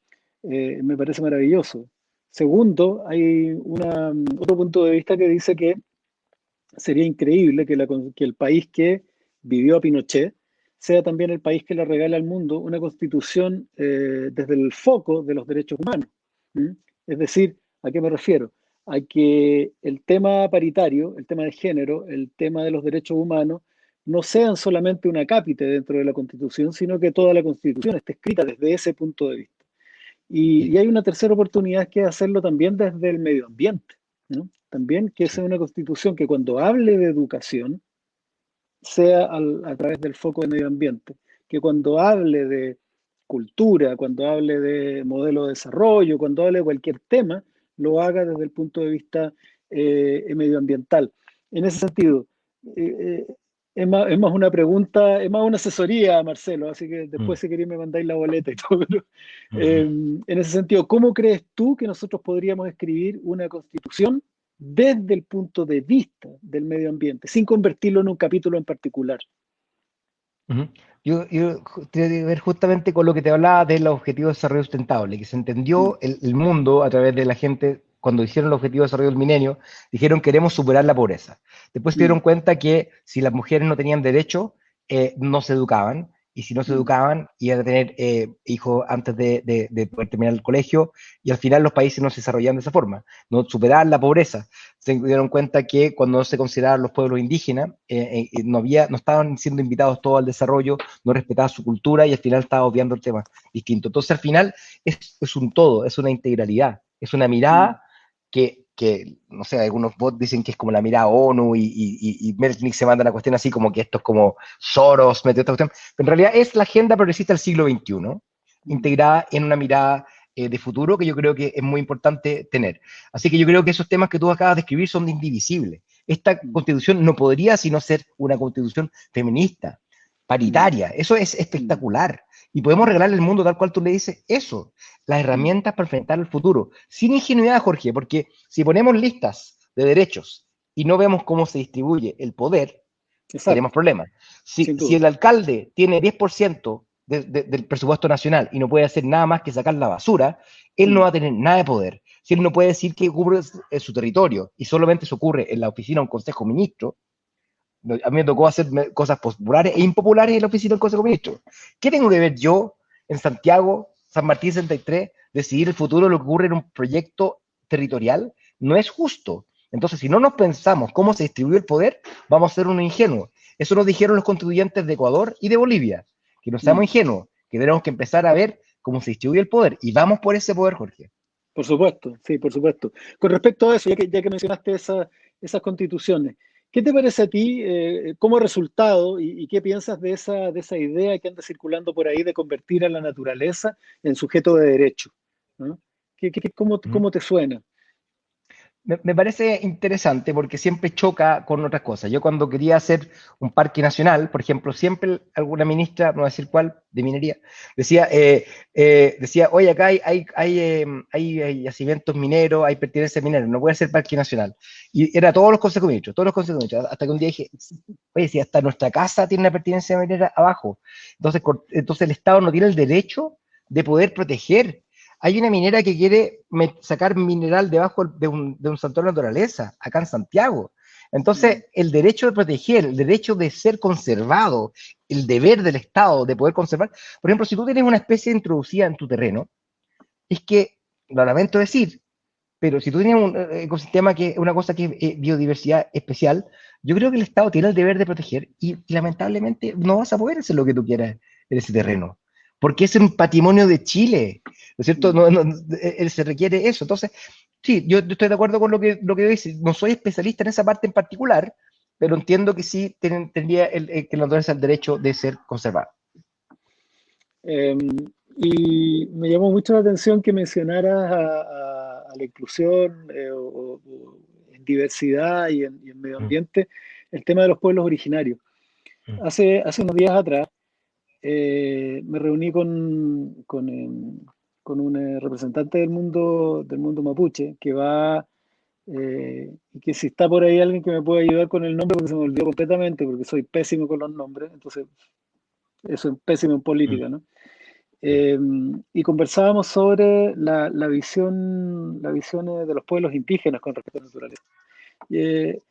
me parece maravilloso. Segundo, hay otro punto de vista que dice que sería increíble que el país que vivió a Pinochet sea también el país que le regala al mundo una constitución desde el foco de los derechos humanos. ¿Mm? Es decir, ¿a qué me refiero? A que el tema paritario, el tema de género, el tema de los derechos humanos, no sean solamente una cápite dentro de la Constitución, sino que toda la Constitución esté escrita desde ese punto de vista. Y hay una tercera oportunidad que es hacerlo también desde el medio ambiente, ¿no? También que sea una constitución que cuando hable de educación sea a través del foco de medio ambiente, que cuando hable de cultura, cuando hable de modelo de desarrollo, cuando hable de cualquier tema, lo haga desde el punto de vista medioambiental. En ese sentido, eh, es más una pregunta, es más una asesoría, Marcelo, así que Mm, después si queréis me mandáis la boleta y todo. Pero, ujú. en ese sentido, ¿cómo crees tú que nosotros podríamos escribir una constitución desde el punto de vista del medio ambiente, sin convertirlo en un capítulo en particular? Ujú. Tiene que ver justamente con lo que te hablaba de los objetivos de desarrollo sustentable, que se Mm, entendió el mundo a través de la gente, cuando hicieron los objetivos de desarrollo del milenio, dijeron queremos superar la pobreza. Después se mm, dieron cuenta que si las mujeres no tenían derecho, no se educaban, y si no se mm, educaban, iban a tener hijos antes de poder terminar el colegio, y al final los países no se desarrollaban de esa forma, no superaban la pobreza. Se dieron cuenta que cuando no se consideraban los pueblos indígenas, no estaban siendo invitados todos al desarrollo, no respetaba su cultura y al final estaba obviando el tema distinto. Entonces al final es un todo, es una integralidad, es una mm, mirada no sé, algunos bots dicen que es como la mirada ONU y Merkel se manda una cuestión así como que esto es como Soros, metió esta cuestión, pero en realidad es la agenda progresista del siglo XXI, mm, integrada en una mirada de futuro que yo creo que es muy importante tener. Así que yo creo que esos temas que tú acabas de escribir son indivisibles. Esta mm, constitución no podría sino ser una constitución feminista, mm, paritaria. Eso es mm, espectacular. Y podemos mm, regalarle al mundo tal cual tú le dices eso, las mm. herramientas para enfrentar el futuro. Sin ingenuidad, Jorge, porque si ponemos listas de derechos y no vemos cómo se distribuye el poder, tenemos Exacto, problemas. sin Si duda. el alcalde tiene 10% del presupuesto nacional y no puede hacer nada más que sacar la basura, él no Mm, va a tener nada de poder. Si él no puede decir que cubre su territorio y solamente se ocurre en la oficina de un consejo ministro, a mí me tocó hacer cosas populares e impopulares en la oficina del consejo ministro. ¿Qué tengo que ver yo en Santiago, San Martín 63, decidir el futuro de lo que ocurre en un proyecto territorial? No es justo. Entonces, si no nos pensamos cómo se distribuye el poder, vamos a ser unos ingenuos. Eso nos dijeron los constituyentes de Ecuador y de Bolivia, que no seamos mm. ingenuos, que tenemos que empezar a ver cómo se distribuye el poder. Y vamos por ese poder, Jorge. Por supuesto, sí, por supuesto. Con respecto a eso, ya que mencionaste esas constituciones, ¿qué te parece a ti como resultado y qué piensas de esa idea que anda circulando por ahí de convertir a la naturaleza en sujeto de derecho? ¿No? ¿Cómo te suena? Me parece interesante porque siempre choca con otras cosas. Yo cuando quería hacer un parque nacional, por ejemplo, siempre alguna ministra, no voy a decir cuál, de minería, decía, oye, acá hay yacimientos mineros, hay pertenencias mineras, no puede ser parque nacional. Y era todos los consejos ministros, todos los consejos ministros, hasta que un día dije, oye, si hasta nuestra casa tiene una pertenencia minera abajo, entonces el Estado no tiene el derecho de poder proteger. Hay una minera que quiere sacar mineral debajo de un santuario de naturaleza, acá en Santiago. Mm, Entonces, el derecho de proteger, el derecho de ser conservado, el deber del Estado de poder conservar. Por ejemplo, si tú tienes una especie introducida en tu terreno, es que, lo lamento decir, pero si tú tienes un ecosistema que es una cosa que es biodiversidad especial, yo creo que el Estado tiene el deber de proteger y lamentablemente no vas a poder hacer lo que tú quieras en ese terreno, porque es un patrimonio de Chile, ¿no es cierto? mm. Se requiere eso. Entonces, sí, yo estoy de acuerdo con lo que dice. No soy especialista en esa parte en particular, pero entiendo que sí tendría que la naturaleza el derecho de ser conservada. Eh, y me llamó mucho la atención que mencionaras a la inclusión o en diversidad y en medio Mm, ambiente el tema de los pueblos originarios. mm, Hace unos días atrás me reuní con un representante del mundo mapuche que va, y que si está por ahí alguien que me pueda ayudar con el nombre, porque se me olvidó completamente, porque soy pésimo con los nombres, entonces eso es pésimo en mm, política, ¿no? mm, Eh, y conversábamos sobre la visión de los pueblos indígenas con respecto a la naturaleza. Eh,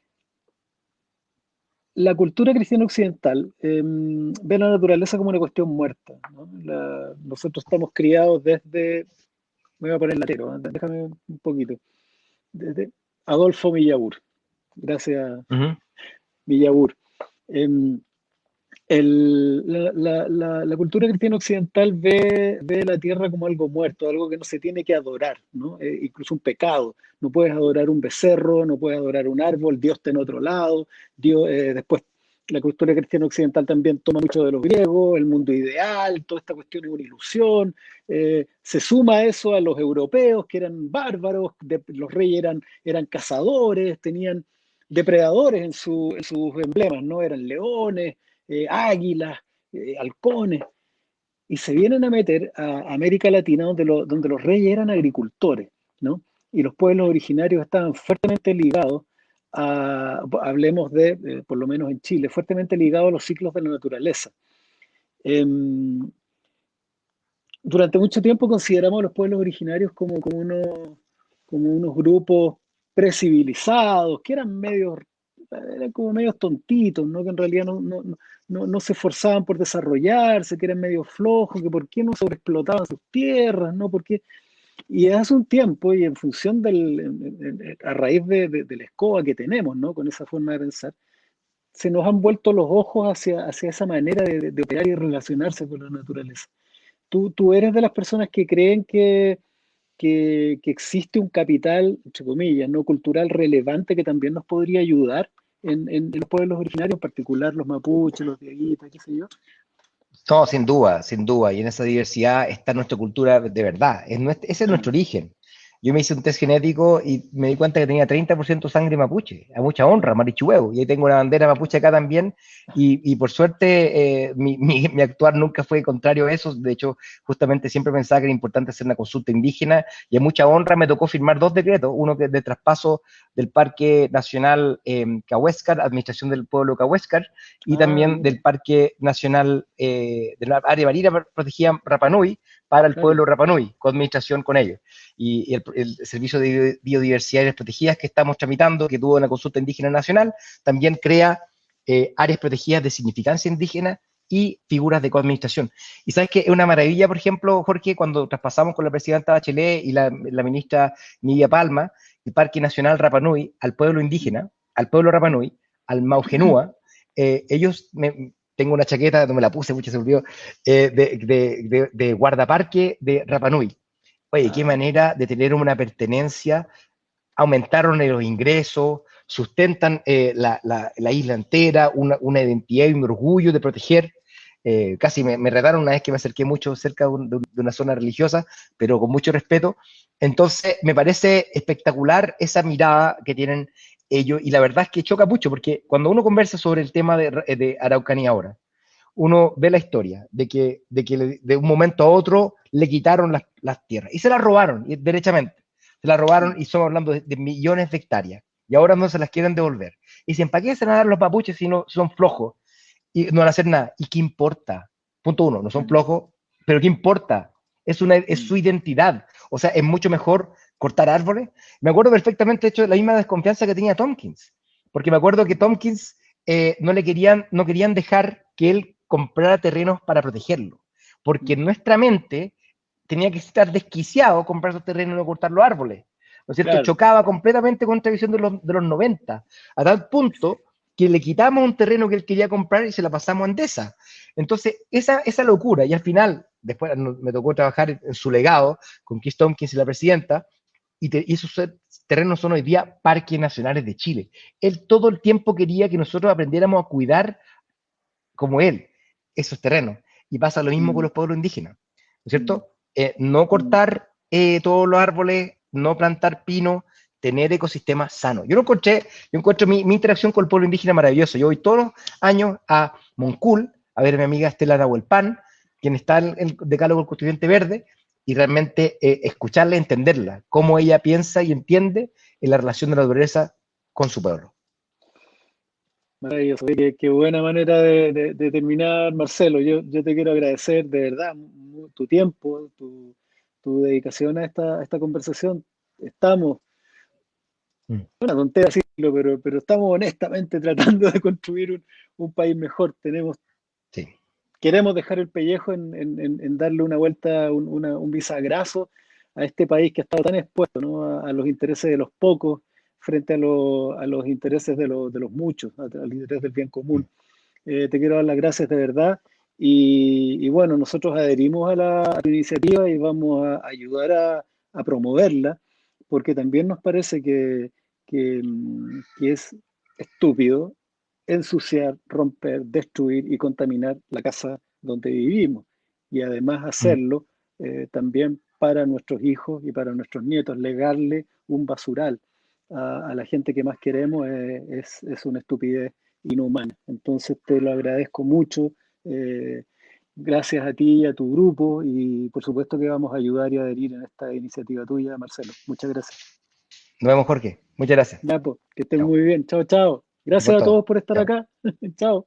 la cultura cristiana occidental ve la naturaleza como una cuestión muerta, ¿no? Nosotros estamos criados desde, me voy a poner latero, ¿eh? Déjame un poquito, desde Adolfo Millabur, gracias ujú, Millabur. Em, la cultura cristiana occidental ve la tierra como algo muerto, algo que no se tiene que adorar, ¿no? Incluso un pecado. No puedes adorar un becerro, no puedes adorar un árbol, Dios está en otro lado, Dios, después la cultura cristiana occidental también toma mucho de los griegos, el mundo ideal, toda esta cuestión es una ilusión. Se suma eso a los europeos, que eran bárbaros, los reyes eran cazadores, tenían depredadores en sus emblemas, ¿no? Eran leones, águilas, halcones, y se vienen a meter a América Latina, donde los reyes eran agricultores, ¿no? Y los pueblos originarios estaban fuertemente ligados hablemos de, por lo menos en Chile, fuertemente ligados a los ciclos de la naturaleza. Em, Durante mucho tiempo consideramos a los pueblos originarios como unos grupos precivilizados, que eran como medios tontitos, ¿no? Que en realidad no se esforzaban por desarrollarse, que eran medio flojos, que por qué no sobreexplotaban sus tierras, ¿no? Y hace un tiempo, y en función a raíz de la escoba que tenemos, ¿no? Con esa forma de pensar, se nos han vuelto los ojos hacia esa manera de operar y relacionarse con la naturaleza. Tú eres de las personas que creen que existe un capital, entre comillas, no cultural relevante que también nos podría ayudar en los pueblos originarios, en particular los mapuches, los dieguitas, qué sé yo. No, sin duda, sin duda. Y en esa diversidad está nuestra cultura de verdad. Ese es nuestro origen. Yo me hice un test genético y me di cuenta que tenía 30% sangre mapuche, a mucha honra, marichuevo. Y ahí tengo una bandera mapuche acá también. Y por suerte, mi actuar nunca fue contrario a eso. De hecho, justamente siempre pensaba que era importante hacer una consulta indígena. Y a mucha honra me tocó firmar dos decretos. Uno que es de traspaso del Parque Nacional Cahuéscar, Administración del Pueblo Cahuéscar, y Ah, también mira, del Parque Nacional de la área marina protegida Rapanui para el claro. pueblo Rapanui, con administración con ellos. Y el Servicio de Biodiversidad y Áreas Protegidas que estamos tramitando, que tuvo una consulta indígena nacional, también crea áreas protegidas de significancia indígena y figuras de coadministración. Y sabes que es una maravilla, por ejemplo, Jorge, cuando traspasamos con la presidenta Bachelet y la ministra Nidia Palma, el Parque Nacional Rapanui al pueblo indígena, al pueblo Rapanui, al Maugenúa, ellos tengo una chaqueta, no me la puse, mucho se olvidó, de guardaparque de Rapanui. Oye, qué Ah, manera de tener una pertenencia, aumentaron los ingresos, sustentan la isla entera, una identidad y un orgullo de proteger. Casi me retaron una vez que me acerqué mucho cerca de una zona religiosa, pero con mucho respeto. Entonces, me parece espectacular esa mirada que tienen ellos, y la verdad es que choca mucho, porque cuando uno conversa sobre el tema de Araucanía ahora, uno ve la historia de que de un momento a otro le quitaron las tierras y se las robaron, y derechamente. Se las robaron y estamos hablando de millones de hectáreas y ahora no se las quieren devolver. Y dicen, ¿para qué se van a dar los mapuches si no son flojos y no van a hacer nada? ¿Y qué importa? Punto uno, no son flojos, pero ¿qué importa? Es su identidad. O sea, es mucho mejor cortar árboles. Me acuerdo perfectamente, de hecho, la misma desconfianza que tenía Tompkins, porque me acuerdo que Tompkins no querían dejar que él comprara terrenos para protegerlo, porque en nuestra mente tenía que estar desquiciado comprar esos terrenos y no cortar los árboles, ¿no es cierto? claro. Chocaba completamente con la visión de los 90, a tal punto que le quitamos un terreno que él quería comprar y se la pasamos a Endesa. Entonces, esa locura, y al final, después me tocó trabajar en su legado con Keith Tompkins y la presidenta, y esos terrenos son hoy día parques nacionales de Chile. Él todo el tiempo quería que nosotros aprendiéramos a cuidar como él esos terrenos. Y pasa lo mismo con Mm, los pueblos indígenas, ¿no es mm, cierto? No mm. cortar todos los árboles, no plantar pino, tener ecosistemas sanos. Yo encuentro mi interacción con el pueblo indígena maravilloso. Yo voy todos los años a Moncul a ver a mi amiga Estela Nahuelpan, quien está en el decálogo del Constituyente Verde, y realmente escucharla, entenderla, cómo ella piensa y entiende en la relación de la naturaleza con su pueblo. Maravilloso. Qué buena manera de terminar, Marcelo. Yo te quiero agradecer de verdad tu tiempo, tu dedicación a esta conversación. Estamos, Mm. una tontera decirlo, pero estamos honestamente tratando de construir un país mejor. Sí. Queremos dejar el pellejo en darle una vuelta, un bisagrazo a este país que ha estado tan expuesto, ¿no? A los intereses de los pocos frente a los intereses de los muchos, al interés del bien común. Te quiero dar las gracias de verdad y bueno, nosotros adherimos a tu iniciativa y vamos a ayudar a promoverla porque también nos parece que es estúpido ensuciar, romper, destruir y contaminar la casa donde vivimos. Y además Mm. hacerlo también para nuestros hijos y para nuestros nietos, legarle un basural a la gente que más queremos es una estupidez inhumana. Entonces te lo agradezco mucho. eh, Gracias a ti y a tu grupo y por supuesto que vamos a ayudar y adherir en esta iniciativa tuya, Marcelo. Muchas gracias. Nos vemos, Jorge. Muchas gracias. Ya, pues, que estén Chao. muy bien. Chao, chao. Un Gracias a gusto. todos por estar Chao. acá. Chao.